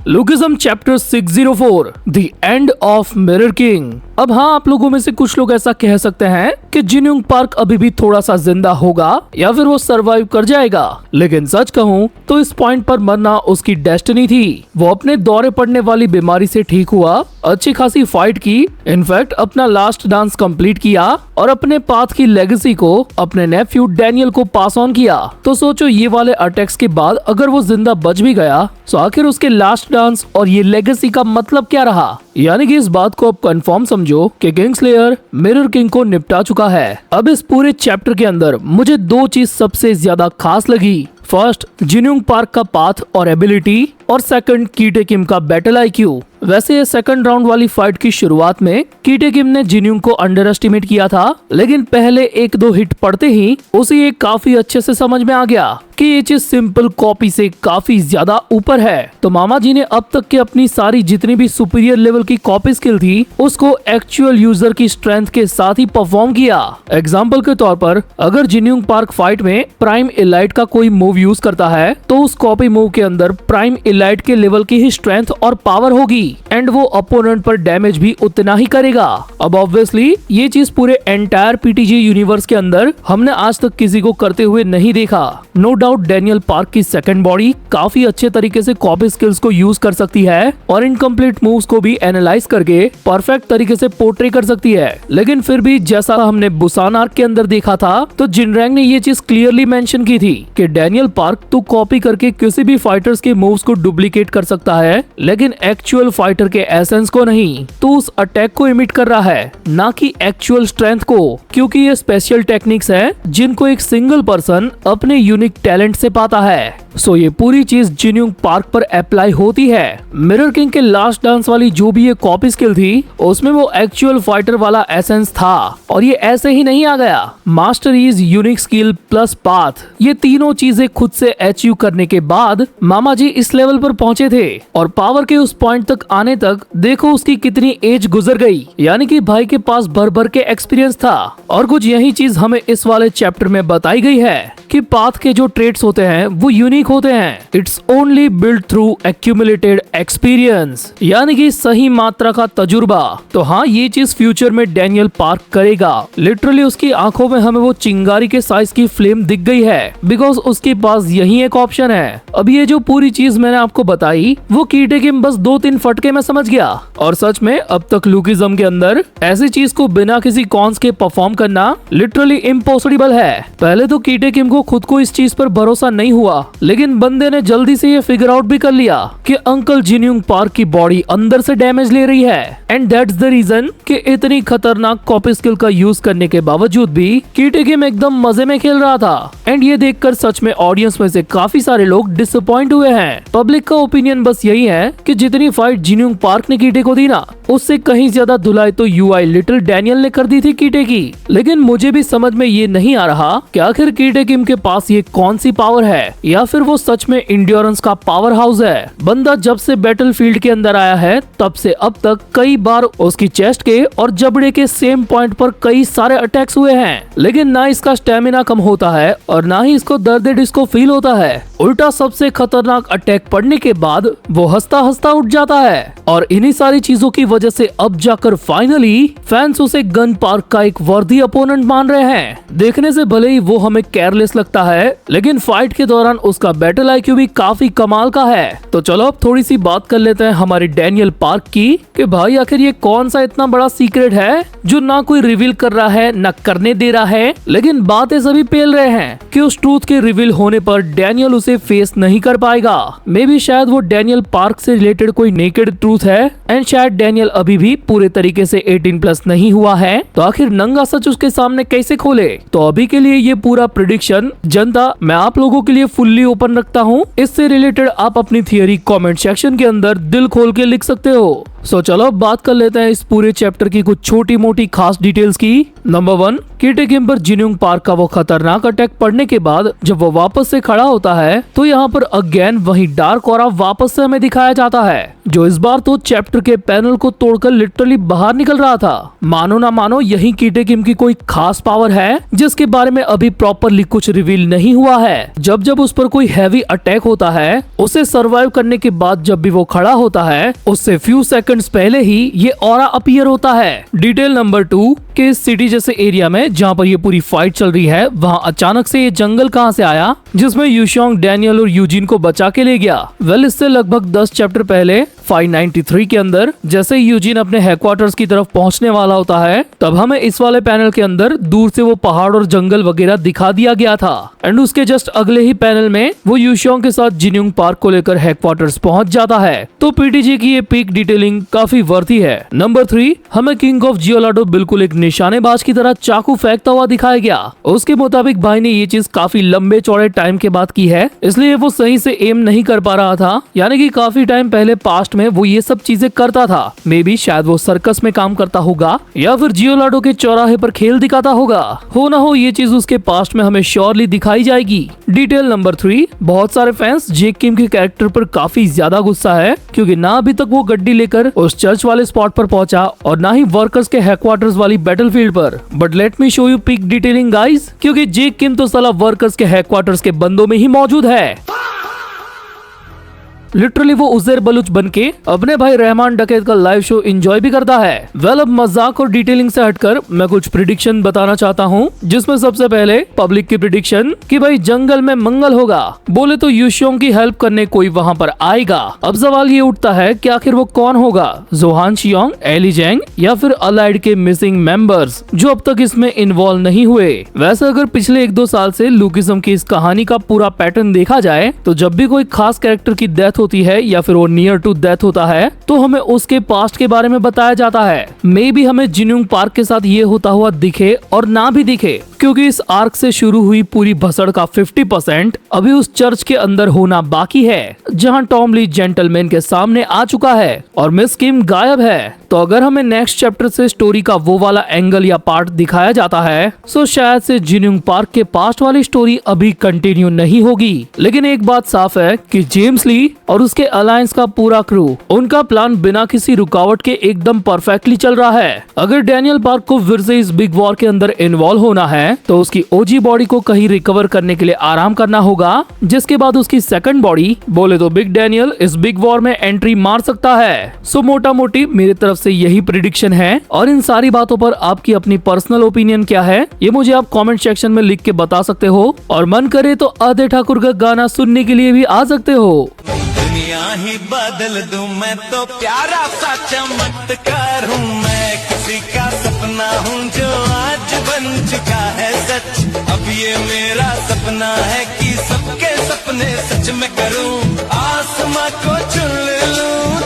Lookism chapter 604 the end of mirror king. अब हाँ, आप लोगों में से कुछ लोग ऐसा कह सकते हैं कि जिन्यूंग पार्क अभी भी थोड़ा सा जिंदा होगा या फिर वो सरवाइव कर जाएगा, लेकिन सच कहूँ तो इस पॉइंट पर मरना उसकी डेस्टिनी थी। वो अपने दौरे पड़ने वाली बीमारी से ठीक हुआ, अच्छी खासी फाइट की, इनफैक्ट अपना लास्ट डांस कंप्लीट किया और अपने पाथ की लेगेसी को अपने नेफ्यू डैनियल को पास ऑन किया। तो सोचो, ये वाले अटैक्स के बाद अगर वो जिंदा बच भी गया तो आखिर उसके लास्ट डांस और ये लेगेसी का मतलब क्या रहा। यानी कि इस बात को अब कंफर्म समझो कि किंग्सलेयर मिरर किंग को निपटा चुका है। अब इस पूरे चैप्टर के अंदर मुझे दो चीज सबसे ज्यादा खास लगी। फर्स्ट, जिन्यूंग पार्क का पाथ और एबिलिटी, और सेकंड, कीटे किम का बैटल आईक्यू। वैसे ये सेकंड राउंड वाली फाइट की शुरुआत में कीटे किम ने जिन्यूंग को अंडर एस्टिमेट किया था, लेकिन पहले एक दो हिट पड़ते ही उसे ये काफी अच्छे से समझ में आ गया कि ये चीज सिंपल कॉपी से काफी ज्यादा ऊपर है। तो मामा जी ने अब तक की अपनी सारी जितनी भी सुपीरियर लेवल की कॉपी स्किल थी उसको एक्चुअल यूजर की स्ट्रेंथ के साथ ही परफॉर्म किया। एग्जाम्पल के तौर पर, अगर जिन्यूंग पार्क फाइट में प्राइम इलाइट का कोई मूव यूज करता है तो उस कॉपी मूव के अंदर प्राइम इलाइट के लेवल की ही स्ट्रेंथ और पावर होगी एंड वो अपोनेंट पर डैमेज भी उतना ही करेगा। अब ऑब्वियसली ये चीज पूरे एंटायर पीटीजी यूनिवर्स के अंदर हमने आज तक किसी को करते हुए नहीं देखा। नो डाउट डैनियल पार्क की सेकंड बॉडी काफी अच्छे तरीके से कॉपी स्किल्स को यूज कर सकती है और इनकम्प्लीट मूव्स को भी एनालाइज करके परफेक्ट तरीके से पोर्ट्रे कर सकती है, लेकिन फिर भी जैसा हमने बुसान आर्क के अंदर देखा था तो जिनरैंग ने ये चीज क्लियरली मेंशन की थी कि डैनियल पार्क तो कॉपी करके किसी भी फाइटर्स के मूव्स को डुप्लीकेट कर सकता है, लेकिन एक्चुअल फाइटर के एसेंस को नहीं। तो उस अटैक को इमिट कर रहा है, ना कि एक्चुअल स्ट्रेंथ को, क्योंकि ये स्पेशल टेक्निक्स है जिनको एक सिंगल पर्सन अपने यूनिक टैलेंट से पाता है। सो ये पूरी चीज जिन्यूंग पार्क पर अप्लाई होती है। मिरर किंग के लास्ट डांस वाली जो भी ये कॉपी स्किल थी उसमें वो एक्चुअल फाइटर वाला एसेंस था, और ये ऐसे ही नहीं आ गया। Master is unique skill plus path, ये तीनों चीजें खुद से अचीव करने के बाद मामा जी इस लेवल पर पहुंचे थे, और पावर के उस पॉइंट तक आने तक देखो उसकी कितनी एज गुजर गई। यानी कि भाई के पास भर भर के एक्सपीरियंस था, और कुछ यही चीज हमें इस वाले चैप्टर में बताई गई है कि पाथ के जो ट्रेट्स होते हैं वो यूनिक होते हैं। It's only build through accumulated experience, यानी कि सही मात्रा का तजुर्बा। तो हाँ, ये चीज फ्यूचर में डैनियल पार्क करेगा। लिटरली उसकी आंखों में हमें वो चिंगारी के साइज की फ्लेम दिख गई है, बिकॉज उसके पास यही एक ऑप्शन है। अब ये जो पूरी चीज मैंने आपको बताई वो कीटे किम बस 2-3 फटके में समझ गया, और सच में अब तक लुकिज्म के अंदर ऐसी चीज को बिना किसी कॉन्स के परफॉर्म करना लिटरली इम्पॉसिबल है। पहले तो कीटे किम को खुद को इस चीज पर भरोसा नहीं हुआ, लेकिन बंदे ने जल्दी से ये फिगर आउट भी कर लिया कि अंकल जिन्यूंग पार्क की बॉडी अंदर से डैमेज ले रही है, एंड दैट्स द रीजन कि इतनी खतरनाक कॉपी स्किल का यूज करने के बावजूद भी कीटे किम एकदम मजे में खेल रहा था। एंड ये देखकर सच में ऑडियंस में से काफी सारे लोग डिसअपॉइंट हुए हैं। पब्लिक का ओपिनियन बस यही है कि जितनी फाइट जिन्यूंग पार्क ने कीटे को दी ना, उससे कहीं ज्यादा धुलाई तो यूआई लिटिल डैनियल ने कर दी थी कीटे की। लेकिन मुझे भी समझ में ये नहीं आ रहा कि आखिर कीटे किम के पास ये कौन सी पावर है, या फिर वो सच में इंड्योरेंस का पावर हाउस है। बंदा जब से बैटलफील्ड के अंदर आया है तब से अब तक कई बार उसकी चेस्ट के और जबड़े के सेम पॉइंट पर कई सारे अटैक्स हुए हैं, लेकिन ना इसका स्टेमिना कम होता है और ना ही इसको दर्द डिस्को फील होता है। उल्टा सबसे खतरनाक अटैक पड़ने के बाद वो हंसता हंसता उठ जाता है, और इन्हीं सारी चीजों की वजह से अब जाकर फाइनली फैंस उसे गन पार्क का एक वर्दी अपोनेंट मान रहे हैं। देखने से भले ही वो हमें केयरलेस लगता है, लेकिन फाइट के दौरान उसका बैटल आईक्यू भी काफी कमाल का है। तो चलो अब थोड़ी सी बात कर लेते हैं हमारे डैनियल पार्क की, कि भाई आखिर ये कौन सा इतना बड़ा सीक्रेट है जो ना कोई रिवील कर रहा है ना करने दे रहा है, लेकिन बातें सभी पेल रहे हैं कि उस ट्रूथ के रिवील होने पर डैनियल उसे फेस नहीं कर पाएगा। मे बी शायद वो डैनियल पार्क से रिलेटेड कोई नेकेड ट्रूथ है, एंड शायद डैनियल अभी भी पूरे तरीके से 18+ नहीं हुआ है, तो आखिर नंगा सच उसके सामने कैसे खोले। तो अभी के लिए ये पूरा प्रेडिक्शन जनता मैं आप लोगों के लिए फुल्ली ओपन रखता हूँ। इससे रिलेटेड आप अपनी थियरी कमेंट सेक्शन के अंदर दिल खोल के लिख सकते हो। सो चलो अब बात कर लेते हैं इस पूरे चैप्टर की कुछ छोटी मोटी खास डिटेल्स की। नंबर 1, किटे किम पर जिन्यूंग पार्क का वो खतरनाक अटैक पड़ने के बाद जब वो वापस से खड़ा होता है तो यहाँ पर अगेन वही डार्क ऑरा वापस से हमें दिखाया जाता है, जो इस बार तो चैप्टर के पैनल को तोड़कर लिटरली बाहर निकल रहा था। मानो ना मानो यही किटे किम की कोई खास पावर है जिसके बारे में अभी प्रॉपरली कुछ रिवील नहीं हुआ है। जब जब उस पर कोई हैवी अटैक होता है, उसे सर्वाइव करने के बाद जब भी वो खड़ा होता है उससे फ्यू सेकंड्स पहले ही ये ऑरा अपीयर होता है। डिटेल नंबर 2 कि इस सिटी जैसे एरिया में जहाँ पर ये पूरी फाइट चल रही है वहाँ अचानक से ये जंगल कहाँ से आया जिसमें यूशोंग डैनियल और यूजिन को बचा के ले गया। वेल इससे लगभग 10 चैप्टर पहले 593 के अंदर जैसे यूजिन अपने हेडक्वार्टर्स की तरफ पहुंचने वाला होता है तब हमें इस वाले पैनल के अंदर दूर से वो पहाड़ और जंगल वगैरह दिखा दिया गया था। एंड उसके जस्ट अगले ही पैनल में वो यूशोंग के साथ जिन्यूंग पार्क को लेकर हेडक्वार्टर्स पहुंच जाता है। तो पीटीजी की ये पीक डिटेलिंग काफी वर्थी है। नंबर 3, हमें किंग ऑफ जियोलाडो बिल्कुल एक निशानेबाज की तरह चाकू फेंकता हुआ दिखाया गया। उसके मुताबिक भाई ने ये चीज काफी लंबे चौड़े टाइम के बाद की है, इसलिए वो सही से एम नहीं कर पा रहा था, यानी कि काफी टाइम पहले पास्ट में वो ये सब चीजें करता था। मे बी शायद वो सर्कस में काम करता होगा या फिर जियोलाडो के चौराहे पर खेल दिखाता होगा। हो ना हो ये चीज उसके पास्ट में हमें श्योरली दिखाई जाएगी। डिटेल नंबर 3, बहुत सारे फैंस जेक किम के कैरेक्टर पर काफी ज्यादा गुस्सा है क्योंकि ना अभी तक वो गड्डी लेकर उस चर्च वाले स्पॉट पर पहुंचा और ना ही वर्कर्स के हेडक्वार्टर्स वाली बैटलफील्ड पर। But let me show you pick detailing guys, क्योंकि जेक किम तो साला वर्कर्स के हेडक्वार्टर्स के बंदों में ही मौजूद है। लिटरली वो उज़ैर बलूच बनके अपने भाई रहमान डकैत का लाइव शो एंजॉय भी करता है। वेल अब मजाक और डिटेलिंग से हटकर मैं कुछ प्रिडिक्शन बताना चाहता हूँ, जिसमें सबसे पहले पब्लिक की प्रिडिक्शन कि भाई जंगल में मंगल होगा। बोले तो यूशोंग की हेल्प करने कोई वहाँ पर आएगा। अब सवाल ये उठता है कि आखिर वो कौन होगा, जोहान शियोंग, एली जेंग या फिर अलाइड के मिसिंग मेंबर्स जो अब तक इसमें इन्वॉल्व नहीं हुए। वैसे अगर पिछले 1-2 साल से लुकिज्म की इस कहानी का पूरा पैटर्न देखा जाए तो जब भी कोई खास कैरेक्टर की डेथ होती है या फिर वो नियर टू डेथ होता है तो हमें उसके पास्ट के बारे में बताया जाता है। मे बी हमें जिन्यूंग पार्क के साथ ये होता हुआ दिखे और ना भी दिखे, क्योंकि इस आर्क से शुरू हुई पूरी भसड़ का 50% अभी उस चर्च के अंदर होना बाकी है जहां टॉम ली जेंटलमैन के सामने आ चुका है और मिस किम गायब है। तो अगर हमें नेक्स्ट चैप्टर से स्टोरी का वो वाला एंगल या पार्ट दिखाया जाता है तो शायद से जिन्यूंग पार्क के पास्ट वाली स्टोरी अभी कंटिन्यू नहीं होगी। लेकिन एक बात साफ है कि जेम्स ली और उसके अलायंस का पूरा क्रू, उनका प्लान बिना किसी रुकावट के एकदम परफेक्टली चल रहा है। अगर डैनियल पार्क को फिर से इस बिग वॉर के अंदर इन्वॉल्व होना है तो उसकी ओजी बॉडी को कहीं रिकवर करने के लिए आराम करना होगा, जिसके बाद उसकी सेकंड बॉडी बोले तो बिग डैनियल इस बिग वॉर में एंट्री मार सकता है। सो मोटा मोटी मेरी तरफ से यही प्रिडिक्शन है। और इन सारी बातों पर आपकी अपनी पर्सनल ओपिनियन क्या है ये मुझे आप कमेंट सेक्शन में लिख के बता सकते हो, और मन करे तो आधे ठाकुर का गाना सुनने के लिए भी आ सकते हो। दुनिया ही बदल दूं मैं तो प्यारा सा चमत्कार हूँ, मैं किसी का सपना हूँ जो आज बन चुका है सच। अब ये मेरा सपना है कि सबके सपने सच में करूँ, आसमां को चुन लूं।